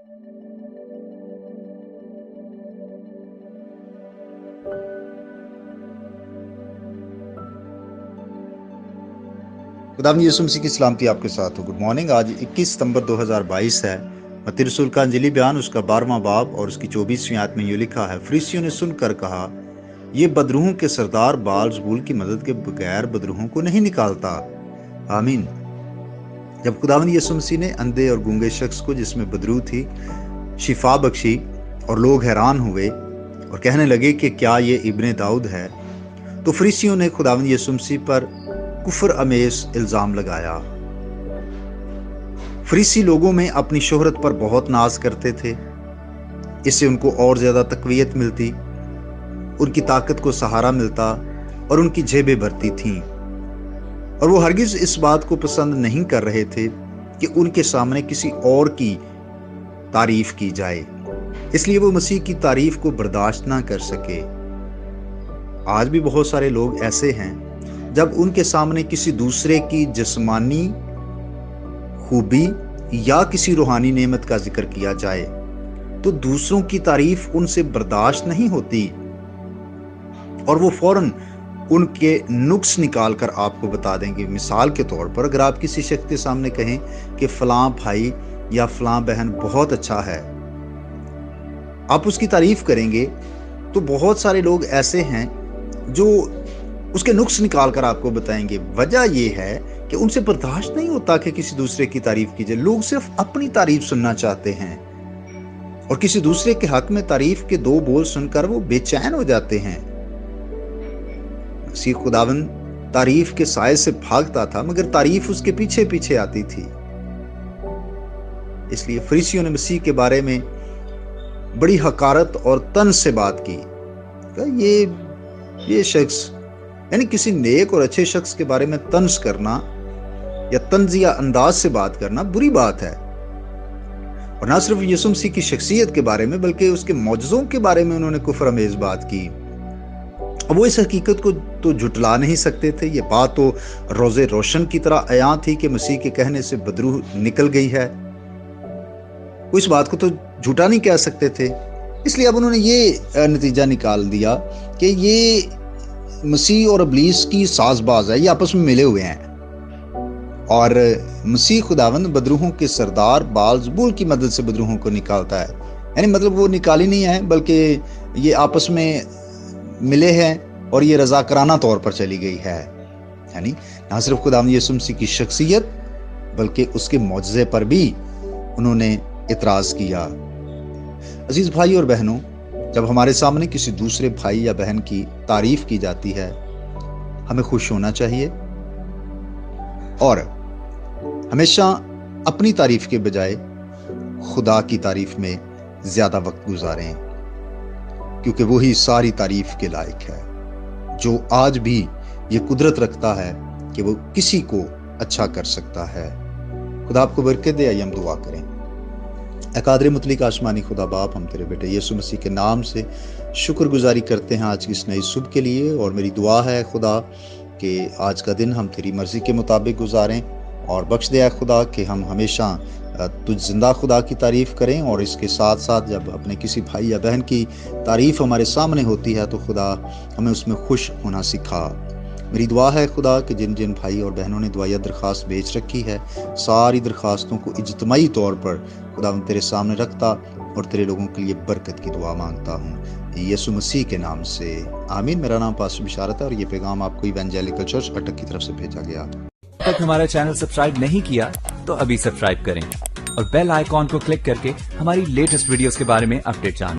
खुदावंद यीशु मसीह की सलामती आपके साथ हो। Good morning. आज 21 सितंबर 2022 है। मत्ती रसूल का अंजिली बयान उसका 12वां बाब और उसकी 24वीं आयत में यूं लिखा है, फरीसियों ने सुनकर कहा, ये बदरूहों के सरदार बाल-ज़बूल की मदद के बगैर बदरूहों को नहीं निकालता। आमीन। जब खुदावंद यीशु मसीह ने अंधे और गूंगे शख्स को, जिसमें बदरू थी, शिफा बख्शी और लोग हैरान हुए और कहने लगे कि क्या ये इब्ने दाऊद है, तो फरीसियों ने खुदावंद यीशु मसीह पर कुफर अमेज इल्जाम लगाया। फरीसी लोगों में अपनी शोहरत पर बहुत नाज करते थे। इससे उनको और ज्यादा तकवीयत मिलती, उनकी ताकत को सहारा मिलता और उनकी जेबें भरती थीं। और वो हरगिज इस बात को पसंद नहीं कर रहे थे कि उनके सामने किसी और की तारीफ की जाए, इसलिए वो मसीह की तारीफ को बर्दाश्त ना कर सके। आज भी बहुत सारे लोग ऐसे हैं, जब उनके सामने किसी दूसरे की जिस्मानी खूबी या किसी रूहानी नेमत का जिक्र किया जाए तो दूसरों की तारीफ उनसे बर्दाश्त नहीं होती और वो फौरन उनके नुक्स निकाल कर आपको बता देंगे। मिसाल के तौर पर, अगर आप किसी शख्स के सामने कहें कि फलां भाई या फलां बहन बहुत अच्छा है, आप उसकी तारीफ करेंगे, तो बहुत सारे लोग ऐसे हैं जो उसके नुक्स निकाल कर आपको बताएंगे। वजह यह है कि उनसे बर्दाश्त नहीं होता कि किसी दूसरे की तारीफ की जाए। लोग सिर्फ अपनी तारीफ सुनना चाहते हैं और किसी दूसरे के हक में तारीफ के दो बोल सुनकर वो बेचैन हो जाते हैं। मसीह खुदावंद तारीफ के साए से भागता था, मगर तारीफ उसके पीछे पीछे आती थी। इसलिए फरीसियों ने मसीह के बारे में बड़ी हकारत और तंज से बात की। ये शख्स, यानी किसी नेक और अच्छे शख्स के बारे में तंज करना या तंजिया अंदाज से बात करना बुरी बात है। और ना सिर्फ यीशु मसीह की शख्सियत के बारे में, बल्कि उसके मौजज़ों के बारे में उन्होंने कुफर अमेज बात की। वो इस हकीकत को तो झुटला नहीं सकते थे। ये बात तो रोज़े रोशन की तरह अयां थी कि मसीह के कहने से बदरूह निकल गई है। वो इस बात को तो झूठा नहीं कह सकते थे। इसलिए अब उन्होंने ये नतीजा निकाल दिया कि ये मसीह और इब्लीस की साजबाज है, ये आपस में मिले हुए हैं और मसीह खुदावंद बदरूहों के सरदार बाल-ज़बूल की मदद से बदरूहों को निकालता है। यानी मतलब वो निकाली नहीं है, बल्कि ये आपस में मिले हैं और ये रज़ाकराना तौर पर चली गई है। यानी ना सिर्फ खुदावंद यीशु मसीह की शख्सियत, बल्कि उसके मौजज़े पर भी उन्होंने इतराज़ किया। अजीज भाई और बहनों, जब हमारे सामने किसी दूसरे भाई या बहन की तारीफ की जाती है, हमें खुश होना चाहिए और हमेशा अपनी तारीफ के बजाय खुदा की तारीफ में ज्यादा वक्त गुजारें, क्योंकि वही सारी तारीफ के लायक है, जो आज भी ये कुदरत रखता है कि वो किसी को अच्छा कर सकता है। खुदा आपको बरकत दे। आइए हम दुआ करें। कादर मुतलिक आसमानी खुदा बाप, हम तेरे बेटे यीशु मसीह के नाम से शुक्रगुजारी करते हैं आज की इस नई सुबह के लिए। और मेरी दुआ है खुदा कि आज का दिन हम तेरी मर्जी के मुताबिक गुजारें और बख्श दे खुदा कि हम हमेशा तुझ जिंदा खुदा की तारीफ करें। और इसके साथ साथ जब अपने किसी भाई या बहन की तारीफ हमारे सामने होती है तो खुदा हमें उसमें खुश होना सिखा। मेरी दुआ है खुदा कि जिन जिन भाई और बहनों ने दुआया दरख्वास्त भेज रखी है, सारी दरख्वास्तों को इज्तमाई तौर पर खुदा मैं तेरे सामने रखता और तेरे लोगों के लिए बरकत की दुआ मांगता हूँ यीशु मसीह के नाम से, आमीन। मेरा नाम पास्टर बिशारत है और ये पैगाम आपको इवेंजेलिकल चर्च अटक की तरफ से भेजा गया। अब तक हमारा चैनल सब्सक्राइब नहीं किया तो अभी सब्सक्राइब करें और बेल आइकॉन को क्लिक करके हमारी लेटेस्ट वीडियोस के बारे में अपडेट जानें।